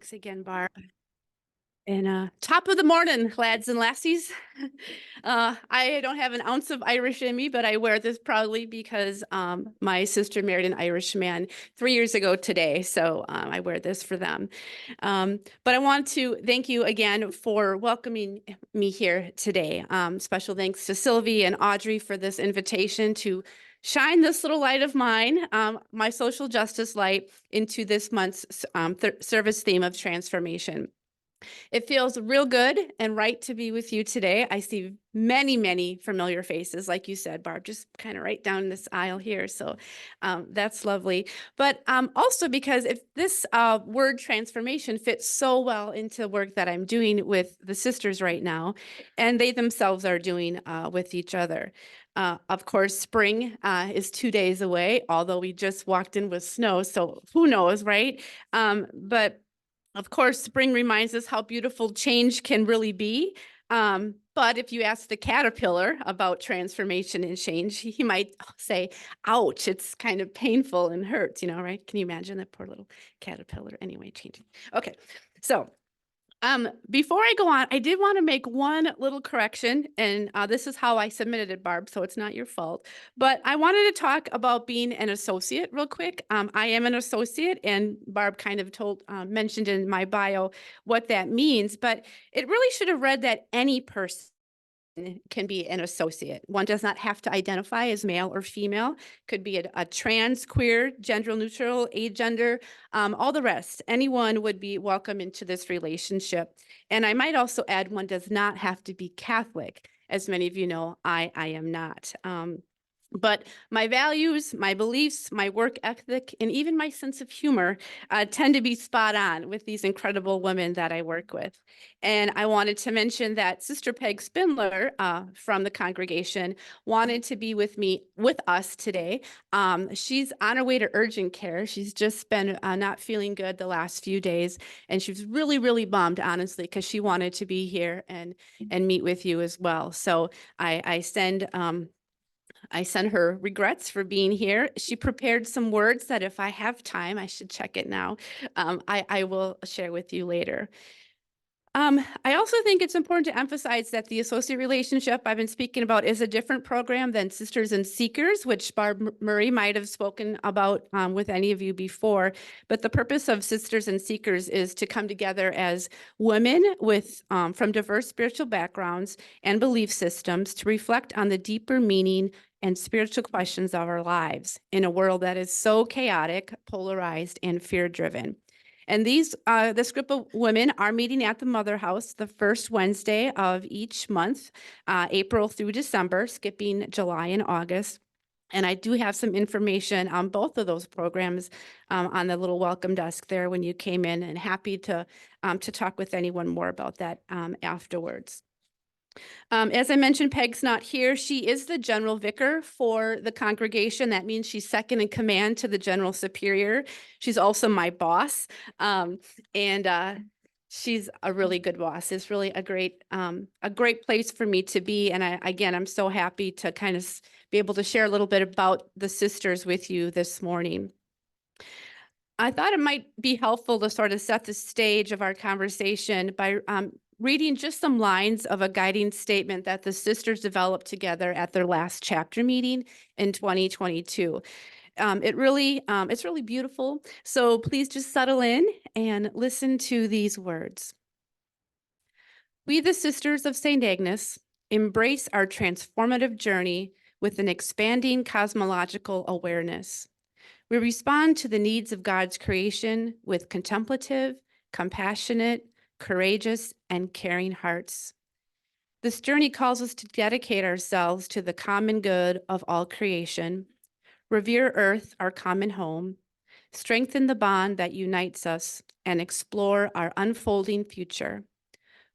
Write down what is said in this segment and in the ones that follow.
Thanks again, Barb. And top of the morning, lads and lassies. I don't have an ounce of Irish in me, but I wear this proudly because my sister married an Irish man 3 years ago today. So I wear this for them. But I want to thank you again for welcoming me here today. Special thanks to Sylvie and Audrey for this invitation to shine this little light of mine, my social justice light, into this month's service theme of transformation. It feels real good and right to be with you today. I see many, many familiar faces, like you said, Barb, just kind of right down this aisle here. So that's lovely. But also because if this word transformation fits so well into work that I'm doing with the sisters right now, and they themselves are doing with each other. Of course, spring is 2 days away, although we just walked in with snow. So who knows, right? But of course, spring reminds us how beautiful change can really be. But if you ask the caterpillar about transformation and change, he might say, ouch, it's kind of painful and hurts, right? Can you imagine that poor little caterpillar? Anyway, changing. Okay, so before I go on, I did want to make one little correction, and this is how I submitted it, Barb, so it's not your fault. But I wanted to talk about being an associate real quick. I am an associate, and Barb kind of mentioned in my bio what that means, but it really should have read that any person can be an associate. One does not have to identify as male or female. Could be a trans, queer, gender neutral, agender, all the rest. Anyone would be welcome into this relationship. And I might also add, one does not have to be Catholic. As many of you know, I am not. But my values, my beliefs, my work ethic, and even my sense of humor tend to be spot on with these incredible women that I work with. And I wanted to mention that Sister Peg Spindler from the congregation wanted to be with us today. She's on her way to urgent care. She's just been not feeling good the last few days. And she was really, really bummed, honestly, because she wanted to be here and meet with you as well. So I send her regrets for being here. She prepared some words that if I have time, I should check it now. I will share with you later. I also think it's important to emphasize that the associate relationship I've been speaking about is a different program than Sisters and Seekers, which Barb Murray might have spoken about with any of you before. But the purpose of Sisters and Seekers is to come together as women from diverse spiritual backgrounds and belief systems to reflect on the deeper meaning and spiritual questions of our lives in a world that is so chaotic, polarized, and fear-driven. And this group of women are meeting at the Mother House the first Wednesday of each month, April through December, skipping July and August. And I do have some information on both of those programs on the little welcome desk there when you came in, and happy to talk with anyone more about that afterwards. As I mentioned, Peg's not here. She is the general vicar for the congregation. That means she's second in command to the general superior. She's also my boss. And she's a really good boss. It's really a great place for me to be. And I'm so happy to kind of be able to share a little bit about the sisters with you this morning. I thought it might be helpful to sort of set the stage of our conversation by reading just some lines of a guiding statement that the sisters developed together at their last chapter meeting in 2022. It's really beautiful. So please just settle in and listen to these words. We, the Sisters of St. Agnes, embrace our transformative journey with an expanding cosmological awareness. We respond to the needs of God's creation with contemplative, compassionate, courageous, and caring hearts. This journey calls us to dedicate ourselves to the common good of all creation, revere Earth, our common home, strengthen the bond that unites us, and explore our unfolding future.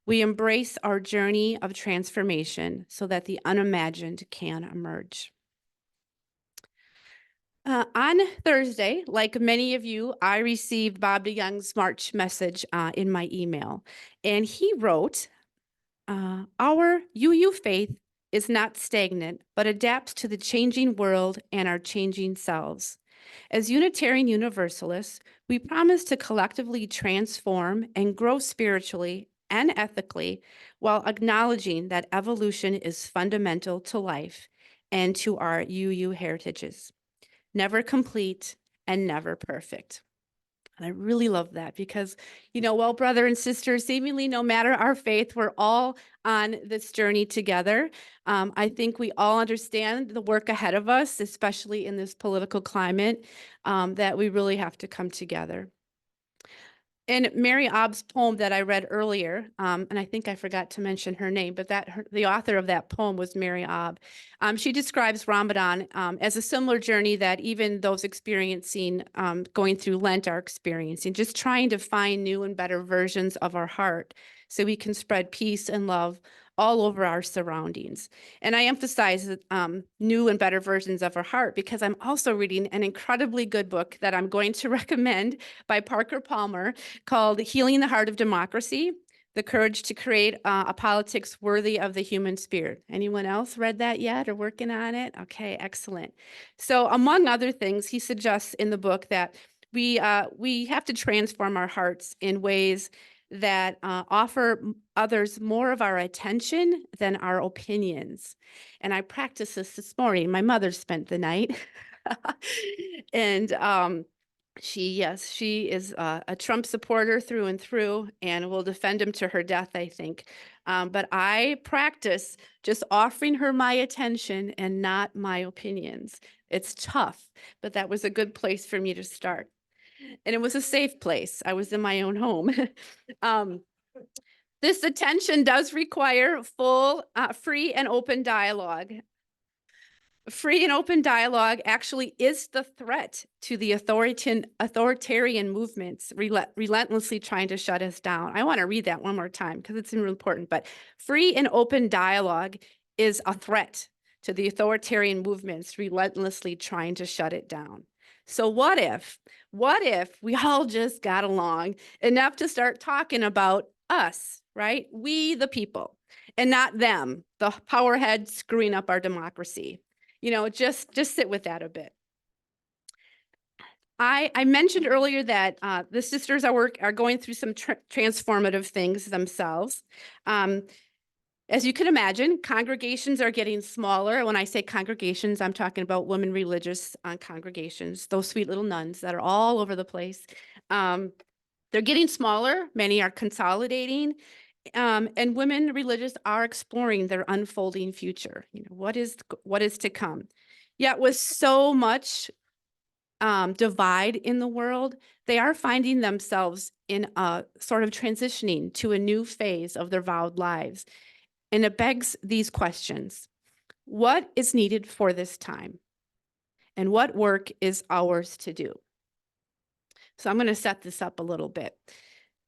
We embrace our journey of transformation so that the unimagined can emerge. On Thursday, like many of you, I received Bob DeYoung's March message in my email. And he wrote, our UU faith is not stagnant, but adapts to the changing world and our changing selves. As Unitarian Universalists, we promise to collectively transform and grow spiritually and ethically while acknowledging that evolution is fundamental to life and to our UU heritages. Never complete and never perfect. And I really love that because, well, brother and sister, seemingly no matter our faith, we're all on this journey together. I think we all understand the work ahead of us, especially in this political climate, that we really have to come together. In Mary Obb's poem that I read earlier, and I think I forgot to mention her name, but the author of that poem was Mary Obb. She describes Ramadan as a similar journey that even those experiencing going through Lent are experiencing, just trying to find new and better versions of our heart so we can spread peace and love all over our surroundings. And I emphasize that, new and better versions of our heart because I'm also reading an incredibly good book that I'm going to recommend by Parker Palmer called Healing the Heart of Democracy, The Courage to Create a Politics Worthy of the Human Spirit. Anyone else read that yet or working on it? Okay, excellent. So among other things, he suggests in the book that we have to transform our hearts in ways that offer others more of our attention than our opinions. And I practiced this morning. My mother spent the night. And she is a Trump supporter through and through and will defend him to her death, I think. But I practice just offering her my attention and not my opinions. It's tough, but that was a good place for me to start. And it was a safe place. I was in my own home. This attention does require full, free and open dialogue. Free and open dialogue actually is the threat to the authoritarian movements relentlessly trying to shut us down. I want to read that one more time because it's really important. But free and open dialogue is a threat to the authoritarian movements relentlessly trying to shut it down. So what if we all just got along enough to start talking about us, right? We, the people, and not them, the powerheads screwing up our democracy. Just sit with that a bit. I mentioned earlier that the sisters are going through some transformative things themselves. As you can imagine, congregations are getting smaller. When I say congregations, I'm talking about women religious congregations, those sweet little nuns that are all over the place. They're getting smaller. Many are consolidating. And women religious are exploring their unfolding future. What is to come? Yet with so much divide in the world, they are finding themselves in a sort of transitioning to a new phase of their vowed lives. And it begs these questions. What is needed for this time? And what work is ours to do? So I'm going to set this up a little bit.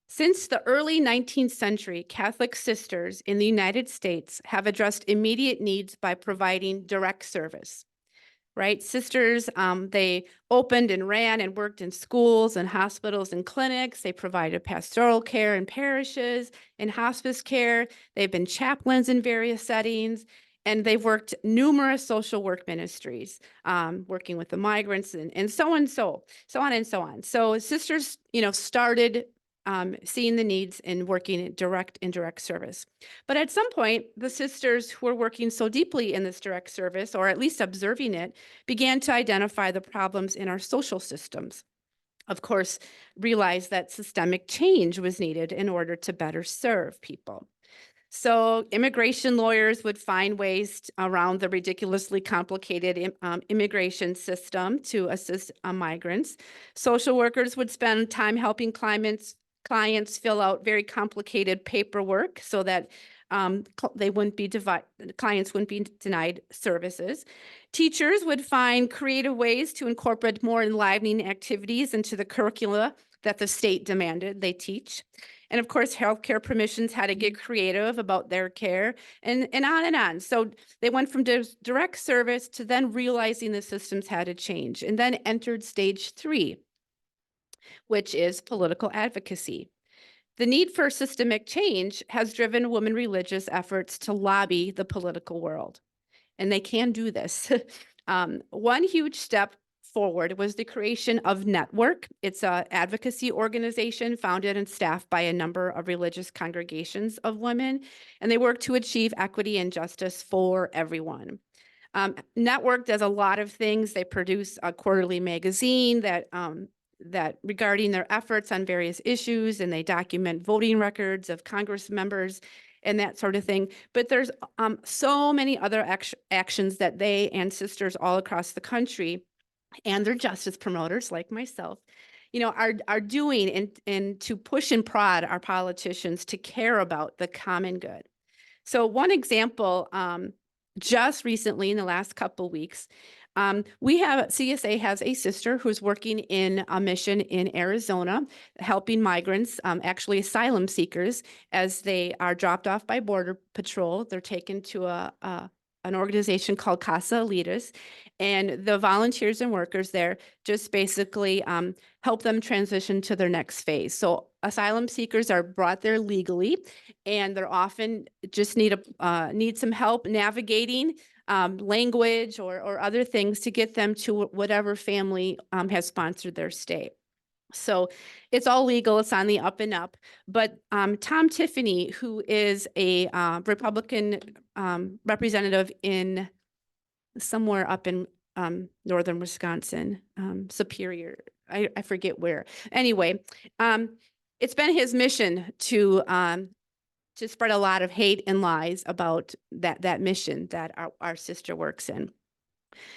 Since the early 19th century, Catholic sisters in the United States have addressed immediate needs by providing direct service. Right? Sisters, they opened and ran and worked in schools and hospitals and clinics. They provided pastoral care in parishes and hospice care. They've been chaplains in various settings, and they've worked numerous social work ministries, working with the migrants and so on and so on. So sisters, started seeing the needs and working in indirect service. But at some point, the sisters who were working so deeply in this direct service, or at least observing it, began to identify the problems in our social systems. Of course, realized that systemic change was needed in order to better serve people. So immigration lawyers would find ways around the ridiculously complicated immigration system to assist migrants. Social workers would spend time helping clients fill out very complicated paperwork so that clients wouldn't be denied services. Teachers would find creative ways to incorporate more enlivening activities into the curricula that the state demanded they teach. And of course, healthcare permissions had to get creative about their care and on and on. So they went from direct service to then realizing the systems had to change and then entered stage 3, which is political advocacy. The need for systemic change has driven women religious efforts to lobby the political world, and they can do this. One huge step forward was the creation of Network. It's an advocacy organization founded and staffed by a number of religious congregations of women, and they work to achieve equity and justice for everyone. Network does a lot of things. They produce a quarterly magazine that regarding their efforts on various issues, and they document voting records of Congress members and that sort of thing. But there's so many other actions that they and sisters all across the country and their justice promoters like myself, are doing and to push and prod our politicians to care about the common good. So one example, just recently in the last couple of weeks, CSA has a sister who's working in a mission in Arizona, helping migrants, actually asylum seekers, as they are dropped off by Border Patrol. They're taken to an organization called Casa Alitas, and the volunteers and workers there just basically help them transition to their next phase. So asylum seekers are brought there legally, and they're often just need some help navigating language or other things to get them to whatever family has sponsored their stay. So it's all legal, it's on the up and up. But Tom Tiffany, who is a Republican representative in somewhere up in northern Wisconsin, Superior, I forget where. Anyway, it's been his mission to spread a lot of hate and lies about that mission that our sister works in.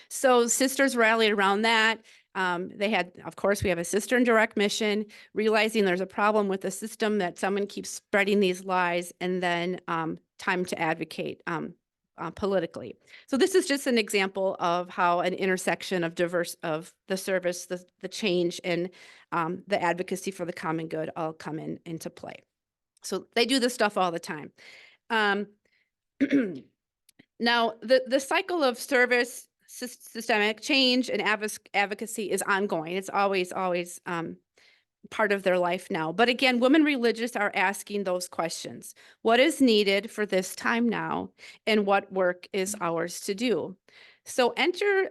So sisters rallied around that. They had, of course, we have a sister in direct mission, realizing there's a problem with the system, that someone keeps spreading these lies, and then time to advocate politically. So this is just an example of how an intersection of the service, the change, and the advocacy for the common good all come into play. So they do this stuff all the time. Now, the cycle of service, systemic change, and advocacy is ongoing. It's always part of their life now. But again, women religious are asking those questions. What is needed for this time now, and what work is ours to do? So enter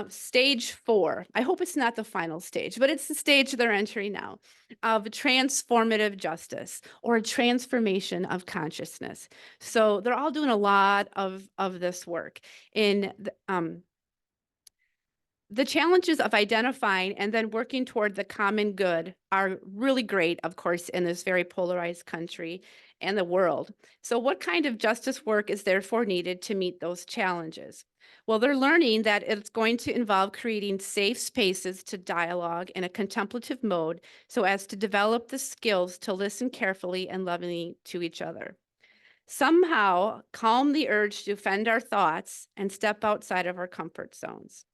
stage 4. I hope it's not the final stage, but it's the stage they're entering now, of transformative justice, or a transformation of consciousness. So they're all doing a lot of this work. In the challenges of identifying and then working toward the common good are really great, of course, in this very polarized country and the world. So what kind of justice work is therefore needed to meet those challenges? Well, they're learning that it's going to involve creating safe spaces to dialogue in a contemplative mode, so as to develop the skills to listen carefully and lovingly to each other. Somehow calm the urge to defend our thoughts and step outside of our comfort zones.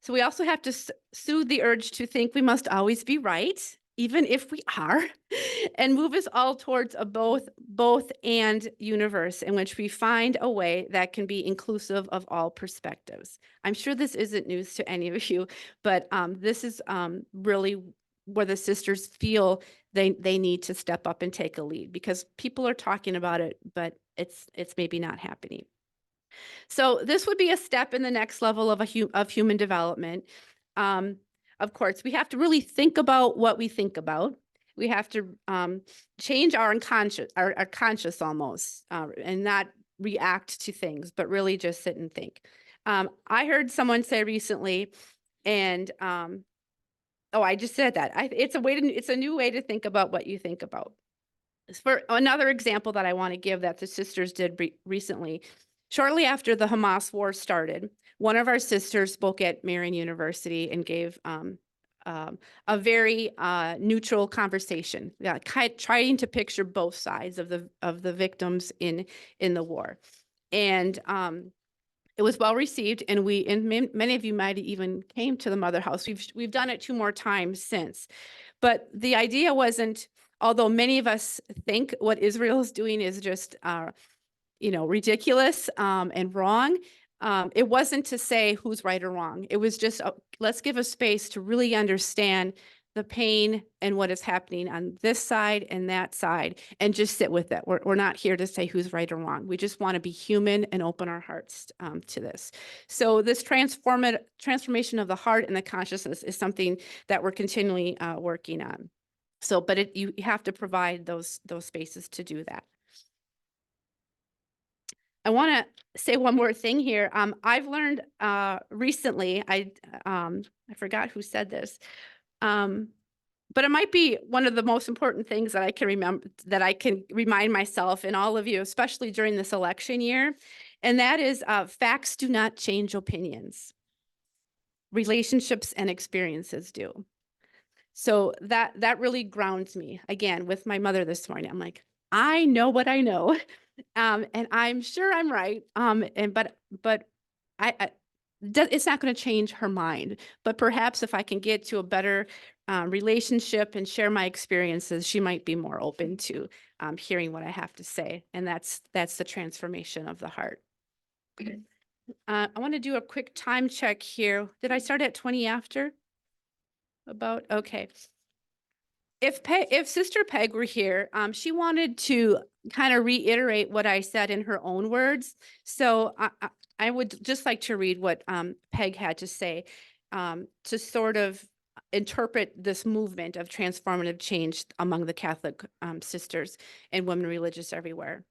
So we also have to soothe the urge to think we must always be right, even if we are, and move us all towards a both and universe in which we find a way that can be inclusive of all perspectives. I'm sure this isn't news to any of you, but this is really where the sisters feel they need to step up and take a lead, because people are talking about it, but it's maybe not happening. So this would be a step in the next level of human development. Of course, we have to really think about what we think about. We have to change our unconscious, our conscious almost, and not react to things, but really just sit and think. I heard someone say recently, and oh, I just said that. It's a new way to think about what you think about. For another example that I want to give that the sisters did recently, shortly after the Hamas war started, one of our sisters spoke at Marian University and gave a very neutral conversation, trying to picture both sides of the victims in the war, and it was well received. And many of you might even came to the Mother House. We've done it 2 more times since, but the idea wasn't. Although many of us think what Israel is doing is just, ridiculous and wrong, it wasn't to say who's right or wrong. It was just, let's give a space to really understand the pain and what is happening on this side and that side and just sit with it. We're not here to say who's right or wrong. We just want to be human and open our hearts to this. So this transformation of the heart and the consciousness is something that we're continually working on. So, but you have to provide those spaces to do that. I want to say one more thing here. I've learned recently, I forgot who said this, but it might be one of the most important things that I can remember, that I can remind myself and all of you, especially during this election year. And that is facts do not change opinions. Relationships and experiences do. So that really grounds me. Again, with my mother this morning, I'm like, I know what I know. And I'm sure I'm right. But it's not going to change her mind. But perhaps if I can get to a better relationship and share my experiences, she might be more open to hearing what I have to say. And that's the transformation of the heart. I want to do a quick time check here. Did I start at 20 after? About okay. If Sister Peg were here, she wanted to kind of reiterate what I said in her own words. So I would just like to read what Peg had to say to sort of interpret this movement of transformative change among the Catholic sisters and women religious everywhere.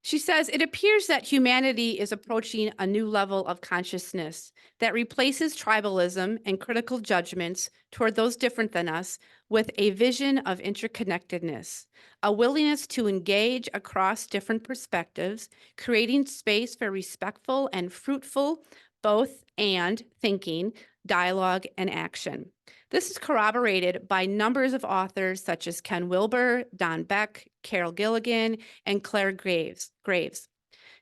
She says, it appears that humanity is approaching a new level of consciousness that replaces tribalism and critical judgments toward those different than us with a vision of interconnectedness, a willingness to engage across different perspectives, creating space for respectful and fruitful both and thinking, dialogue, and action. This is corroborated by numbers of authors such as Ken Wilber, Don Beck, Carol Gilligan, and Claire Graves.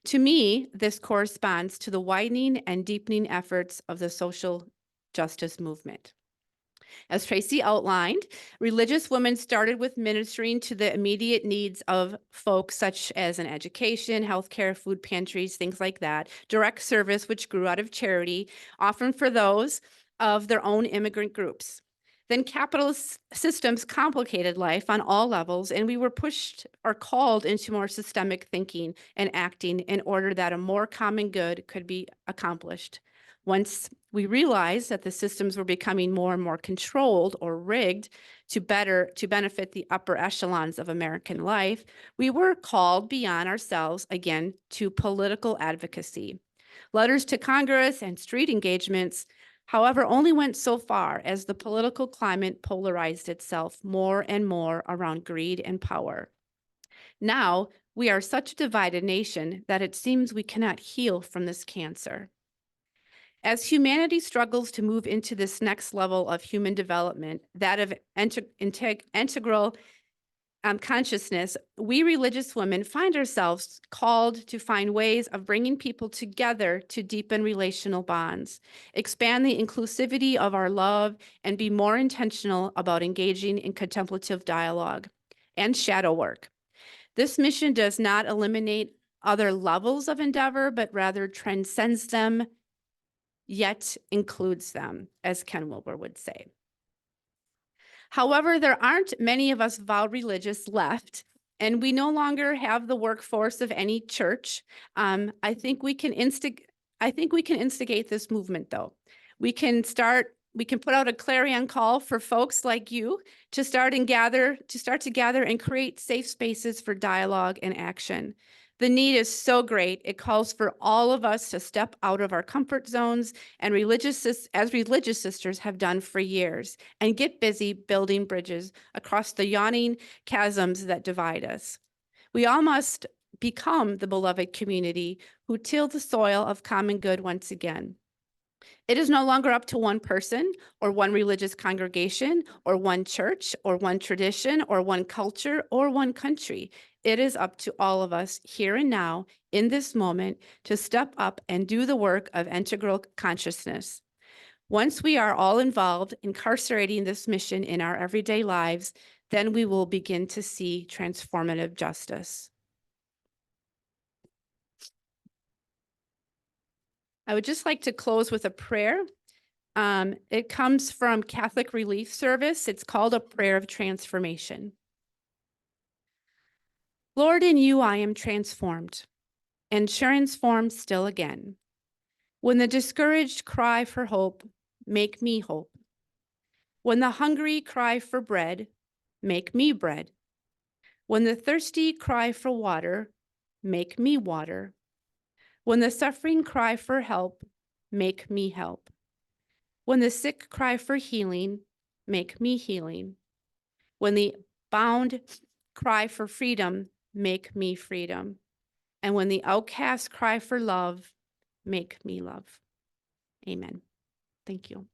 To me, this corresponds to the widening and deepening efforts of the social justice movement. As Tracy outlined, religious women started with ministering to the immediate needs of folks such as an education, healthcare, food pantries, things like that, direct service, which grew out of charity, often for those of their own immigrant groups. Then capitalist systems complicated life on all levels, and we were pushed or called into more systemic thinking and acting in order that a more common good could be accomplished. Once we realized that the systems were becoming more and more controlled or rigged to benefit the upper echelons of American life, we were called beyond ourselves again to political advocacy. Letters to Congress and street engagements, however, only went so far as the political climate polarized itself more and more around greed and power. Now, we are such a divided nation that it seems we cannot heal from this cancer. As humanity struggles to move into this next level of human development, that of integral consciousness, we religious women find ourselves called to find ways of bringing people together to deepen relational bonds, expand the inclusivity of our love, and be more intentional about engaging in contemplative dialogue and shadow work. This mission does not eliminate other levels of endeavor, but rather transcends them, yet includes them, as Ken Wilber would say. However, there aren't many of us vowed religious left, and we no longer have the workforce of any church. I think we can instigate this movement, though. We can put out a clarion call for folks like you to start to gather and create safe spaces for dialogue and action. The need is so great, it calls for all of us to step out of our comfort zones and as religious sisters have done for years, and get busy building bridges across the yawning chasms that divide us. We all must become the beloved community who till the soil of common good once again. It is no longer up to one person or one religious congregation or one church or one tradition or one culture or one country. It is up to all of us here and now in this moment to step up and do the work of integral consciousness. Once we are all involved incarcerating this mission in our everyday lives, then we will begin to see transformative justice. I would just like to close with a prayer. It comes from Catholic Relief Service. It's called a prayer of transformation. Lord, in you I am transformed, and transformed still again. When the discouraged cry for hope, make me hope. When the hungry cry for bread, make me bread. When the thirsty cry for water, make me water. When the suffering cry for help, make me help. When the sick cry for healing, make me healing. When the bound cry for freedom, make me freedom. And when the outcasts cry for love, make me love. Amen. Thank you.